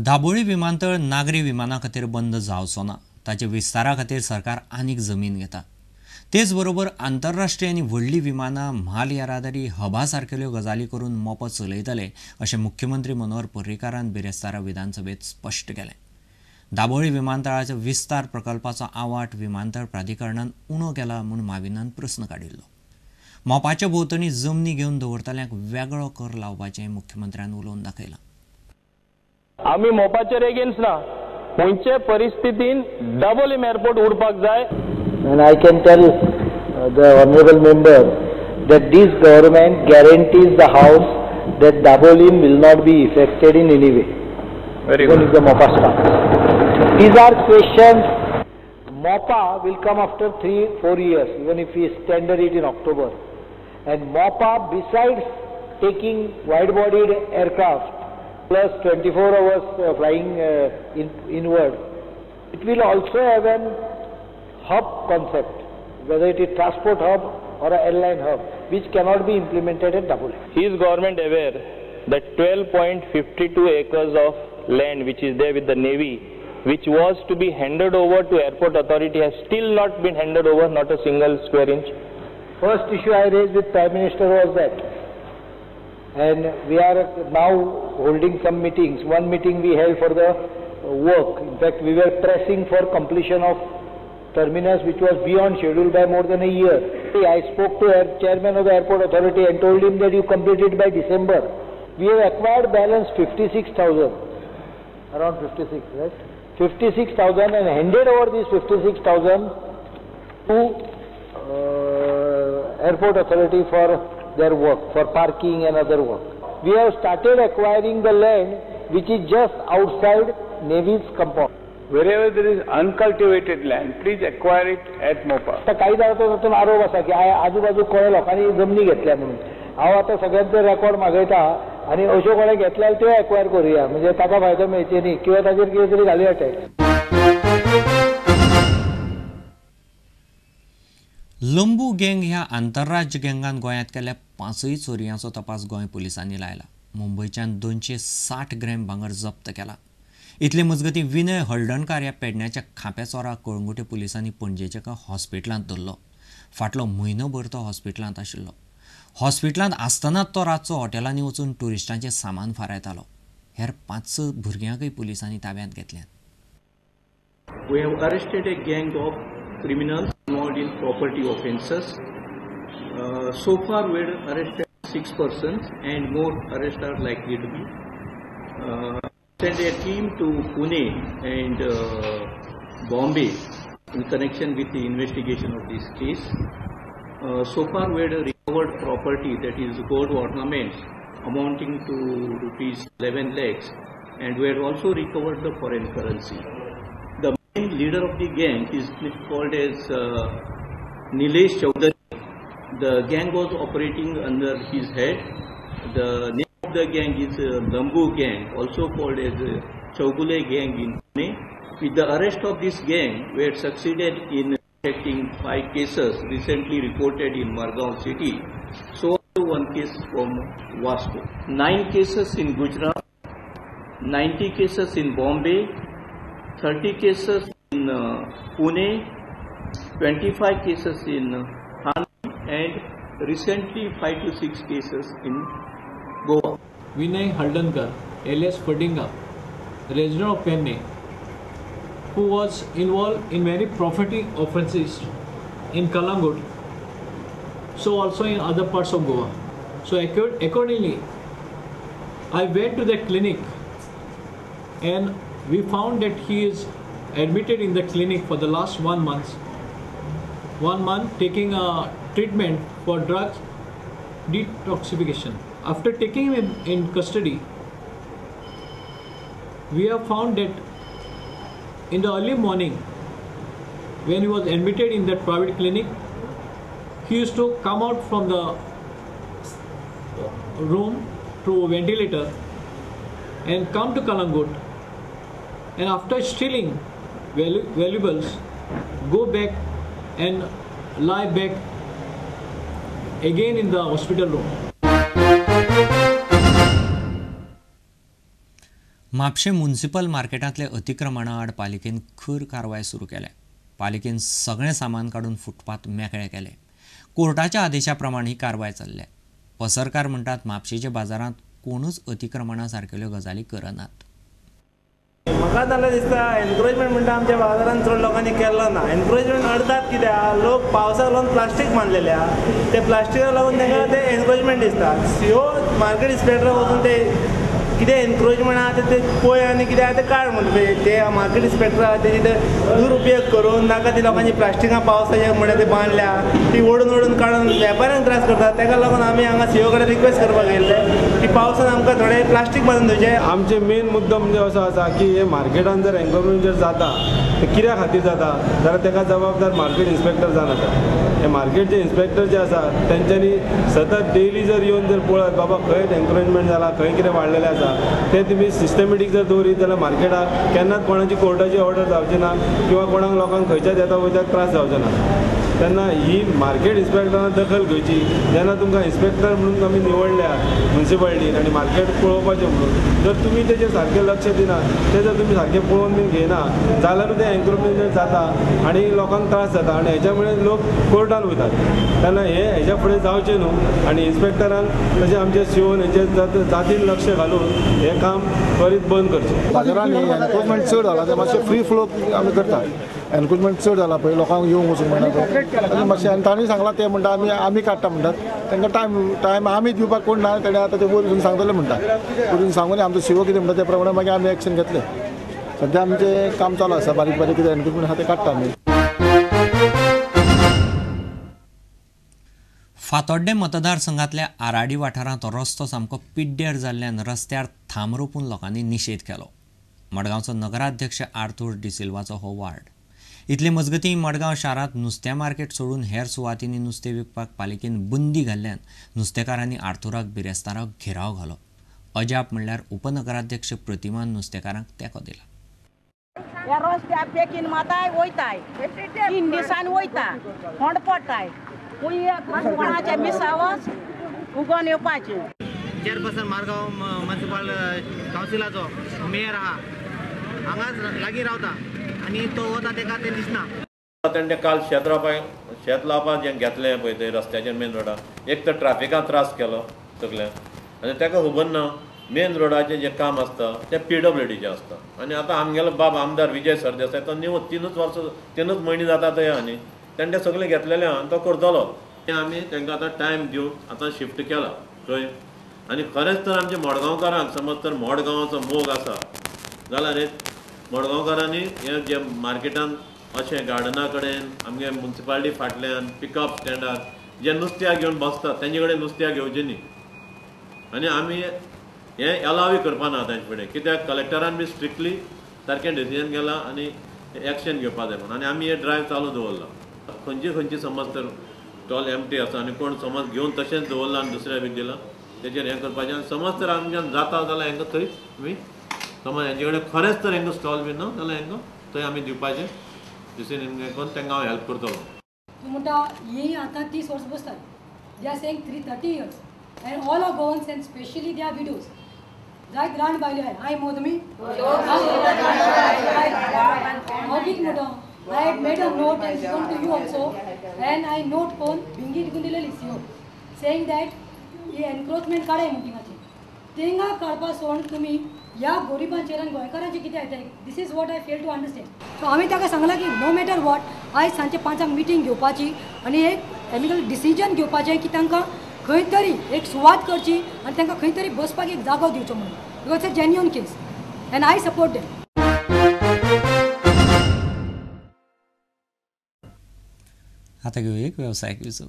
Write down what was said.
दाबोळी विमानतळ नागरी विमाना खातीर बंद जावचो ना. ताचे विस्तारा खातीर सरकार आनीक जमीन घेता. तेच बरोबर आंतरराष्ट्रीय आनी व्हडली विमानां, म्हाल येरादारी, हबा सारकेल्यो गजाली करून मोपा चलयतले अशें मुख्यमंत्री मनोहर पर्रीकारान बिरेस्तारा विधानसभेत स्पश्ट केलें. दाबोळी विमानतळाच्या विस्तार प्रकल्पाचो आवाठ विमानतळ प्राधिकरणान उणो केला म्हूण माविनान प्रस्न काडिल्लो. मोपाचे भोंवतणी जमनी घेवन दवरतल्यांक वेगळो कर लावपाचें मुख्यमंत्र्यान उलोवन दाखयलां. आम्ही मोपाचेर अगेन्स्ट ना. खंयचे परिस्थितीन डाबोलीम एअरपोर्ट उडपाक जाय. And I can tell the honorable member that this government guarantees the house that Dabolim will not be affected in any way. Very even good. if the Mopa starts. These are questions. Mopa will come after 3-4 years, even if we tender it in October. And Mopa, besides taking wide-bodied aircraft plus 24 hours flying inward, it will also have an hub concept, whether it is transport hub or an airline hub, which cannot be implemented at Dabolim. Is government aware that 12.52 acres of land which is there with the Navy, which was to be handed over to airport authority, has still not been handed over, not a single square inch? First issue I raised with Prime Minister was that, and we are now holding some meetings. One meeting we held for the work. In fact, we were pressing for completion of terminus which was beyond schedule by more than a year. I spoke to the chairman of the airport authority and told him that you complete it by December. We have acquired balance 56,000, around 56, right? 56,000 and handed over these 56,000 to airport authority for their work, for parking and other work. We have started acquiring the land which is just outside Navy's compound. Wherever there is uncultivated land, please acquire it at Mopa. आता काही जाणांचो आरोप आसा की आजूबाजू कोणे लोकांनी जमनी घेतल्या म्हणून. हांव आतां सगळ्यांचे रेकॉर्ड मागयता आनी अश्यो कोणे घेतल्या त्यो एक्वायर करुया, म्हणजे ताका फायदो मेळचे न्ही किंवा ताचेर कितें तरी घालुया टॅक्स. लंबू गँग ह्या आंतरराज्य गँगान गोंयांत केल्ल्या 5 चोरयांचो तपास गोंय पुलिसांनी लायला. मुंबयच्यान 260 ग्रॅम भांगर जप्त केला. इतले मजगतीं विनय हळदणकार ह्या पेडण्याच्या खांप्या चोराक कळंगुटे पुलिसांनी पणजेच्या एका हॉस्पिटलांत धरलो. फाटलो म्हयनोभर तो हॉस्पिटलांत आशिल्लो. हॉस्पिटलांत आसतनाच तो रातचो हॉटेलांनी वचून ट्युरिस्टांचें सामान फारायतालो. हेर 5 भुरग्यांकय पुलिसांनी ताब्यांत घेतल्यात. We have arrested a gang of criminals involved in property offences. So far we have arrested 6 persons and more arrests are likely to be. Sent a team to Pune and Bombay in connection with the investigation of this case. So far we had recovered property, that is gold ornaments amounting to rupees 11 lakhs, and we had also recovered the foreign currency. The main leader of the gang is called as Nilesh Chaudhary. The gang was operating under his head. The name of the gang is Lambu gang, also called as Chaugule gang in Pune. With the arrest of this gang, we had succeeded in detecting 5 cases recently reported in Margaon city. So also 1 case from Vasco. 9 cases in Gujarat, 90 cases in Bombay, 30 cases in Pune, 25 cases in Thane, and recently 5 to 6 cases in Goa. Vinay Haldankar, alias Fadinga, resident of Penne, who was involved in many property offences in Kalangut, so also in other parts of Goa. So accordingly, I went to the clinic and we found that he is admitted in the clinic for the last 1 month. 1 month taking a treatment for drug detoxification. After taking him in custody, we have found that in the early morning, when he was admitted in that private clinic, he used to come out from the room through a ventilator and come to Kalangut, and after stealing valuables, go back and lie back again in the hospital room. Mapusa municipal मार्केटांतले अतिक्रमणा आड पालिकेन खर कारवाय सुरू केल्या. पालिकेन सगळें सामान काडून फुटपाथ मेकळे केले. कोर्टाच्या आदेशा प्रमाण ही कारवाय चल्ल्या. पसरकार म्हणटात म्हापशेच्या बाजारांत कोणूच अतिक्रमणा सारकेल्यो गजाली करनात. म्हाका जाल्यार दिसता एनक्रोचमेंट म्हणटा आमच्या बाजारांत चड लोकांनी केल्लो ना. एनक्रोचमेंट करतात कित्याक लोक पावसाक लागून प्लास्टीक बांदलेले आहा. ते प्लास्टिकाक लागून तांकां ते एनक्रोचमेंट दिसता. ह्यो मार्केट इन्स्पेक्टराक वचून ते कितें एनक्रोचमेंट आहा ते पळय आनी कितें आहा तें काड म्हणटा ते मार्केट इन्स्पेक्टर आहा तेजी ते दुरुपयोग करून नाका ती लोकांची प्लास्टिकां पावसाच्या म्हणटा ते बांदल्या ती ओडून काडून वेपाऱ्यांक त्रास करतात. ताका लागून आमी हांगा सीओ कडेन रिक्वेस्ट करपाक गेल्ले की पावसान आमकां थोडे प्लास्टीक बांदून दिवचे. आमचे मेन मुद्दो म्हणजे असो आसा की हे मार्केटान जर एनक्रोचमेंट जर जाता ते कित्या खातीर जाता जाल्यार ताका जबाबदार मार्केट इन्स्पेक्टर जावन आसा. हे मार्केटचे इन्स्पेक्टर जे आसा तेंच्यांनी सतत डेली जर येवन जर पळयत बाबा खंय एनक्रोचमेंट जाला खंय कितें वाडलेलें आसा ते तुमी सिस्टमॅटीक जर दवरीत जाल्यार मार्केटाक केन्नाच कोणाची कोर्टाची ऑर्डर जावची ना किंवा कोणाक लोकांक खंयच्याच येता वयत्याक त्रास जावचे ना. तेन्ना ही मार्केट इन्स्पेक्टरान दखल घेवची. जेन्ना तुमकां इन्स्पेक्टर म्हणून आमी निवडल्या म्युनिसिपालिटीन आनी मार्केट पळोवपाचें म्हणून जर तुमी तेजेर सारकें लक्ष दिनात ते जर तुमी सारकें पळोवन बी घेयना जाल्यारूच ते एनक्रोचमेंट जाता आनी लोकांक त्रास जाता आनी हेच्या मुळे लोक कोर्टान वयतात. तेन्ना हेच्या फुडें जावचें न्हू आनी इन्स्पेक्टरान तशें आमच्या शिवोन हेचे जातीन लक्ष घालून हें काम त्वरीत बंद करचें. बाजारांत एनक्रोचमेंट चड जाला ते मातशें फ्री फ्लो आमी करता. एनक्रोचमेंट चड जाला पळय लोकांक येवंक वचूंक मेळना मातशें आनी तांणी सांगलां ते म्हणटा आमी काडटा म्हणटात. तांकां टायम आमी दिवपाक कोण ना तेणे आतां ते वयर सांगतले म्हणटा. वयर सांगून आमचो शिवो कितें म्हणटा ते प्रमाणे मागीर आमी एक्शन घेतले. सद्या आमचें काम चालू आसा बारीक बारीक कितें एनक्रोचमेंट आहा ते काडटा आमी. फातोड्डे मतदारसंघातल्या आराडी वाठारांत रस्तो सामको पिड्ड्यार जाल्ल्यान रस्त्यार थांब रोवून लोकांनी निशेध केलो. मडगांवचो नगराध्यक्ष आर्थूर डिसिल्वाचो हो वार्ड. इतले मजगतीं मडगांव शारांत नुस्त्या मार्केट सोडून हेर सुवातींनी नुस्तें विकपाक पालिकेन बंदी घाल्ल्यान नुस्तेकारांनी आर्थुराक बिरेस्ताराक घेराव घालो. अजाप म्हणल्यार उपनगराध्यक्ष प्रतिमान नुस्तेकारांक तेंको दिला. ह्या रस्त्यार पेकीन माताय वयताय 3 दिसान वयता फोंड पडटाय कोणाचे मिसावस उगोन येवपाचें. चेअरपर्सन मारगांव म्युनिसिपल कावन्सिलाचो मेयर आहा हांगाच लागीं रावता आनी तो वता तेका तें दिसना. तेणें काल शेत लावपाक जें घेतलें पळय तें रस्त्याचेर मेन रोडार एक तर ट्राफिकाक त्रास केलो सगळ्यांक आनी ताका खबर ना मेन रोडाचें जें काम आसता तें PWDचें आसता. आनी आतां आमगेलो बाब आमदार विजय सरदेसाय तो निव 3 म्हयने जाता थंय आनी तेणें सगळें घेतलेलें आहा तो करतलो. आमी तांकां आतां टायम दिवन आतां शिफ्ट केला थंय. आनी खरेंच तर आमच्या मडगांवकारांक समज तर मडगांवाचो मोग आसा जाल्यार मडगांवकारांनी हे जे मार्केटान अशें गार्डना कडेन आमगे म्युनिसिपालिटी फाटल्यान पिकअप स्टँडार जे नुस्त्या घेवन बसतात तेंचे कडेन नुस्त्या घेवचें न्ही. आनी आमी हें अलावूय करपा ना तांचे फुडें कित्याक कलेक्टरान बी स्ट्रिक्टली सारकें डिसिजन घेलां आनी एक्शन घेवपा जाय म्हणून आनी आमी हे ड्रायव्ह चालू दवरला. खंयची समज तर स्टॉल एम्प्टी आसा आनी कोण समज घेवन तशेंच दवरला आनी दुसऱ्या बीक दिला तेचेर हें करपाचें. आनी समज तर आमच्यान जाता जाल्यार हांकां थंय आमी समज हेंचे कडेन खरेंच तर हांकां स्टॉल बी ना जाल्यार हांकां थंय आमी दिवपाचें डिसिजन करून तांकां हांव हेल्प करतलो. म्हणटा ही आतां 30 वर्सां बसतात. They are saying 30 years and all are gowns and especially their widows. जायत रान बायले आहाय हाय मो तुमी मागीर म्हणटा I had made a note and given to you also and I note कोण भिंगी लिखून दिलेली सीओ saying that ही एनक्रोचमेंट काडाय मिटिंगाची तेंगा काडपा सोडून तुमी ह्या गरिबांचेर आनी गोंयकारांचे कितें येता this is what I fail to understand. So आमी ताका सांगलां की नो मॅटर वॉट आयज सांजचे 5 मिटींग घेवपाची आनी एक एमिकल डिसिजन घेवपाचें की तांकां खंय तरी एक सुवात करची आनी तांकां खंय तरी बसपाक एक जागो दिवचो म्हणून because it's a genuine case end I support them. आता घेऊ एक व्यावसायिक विजू.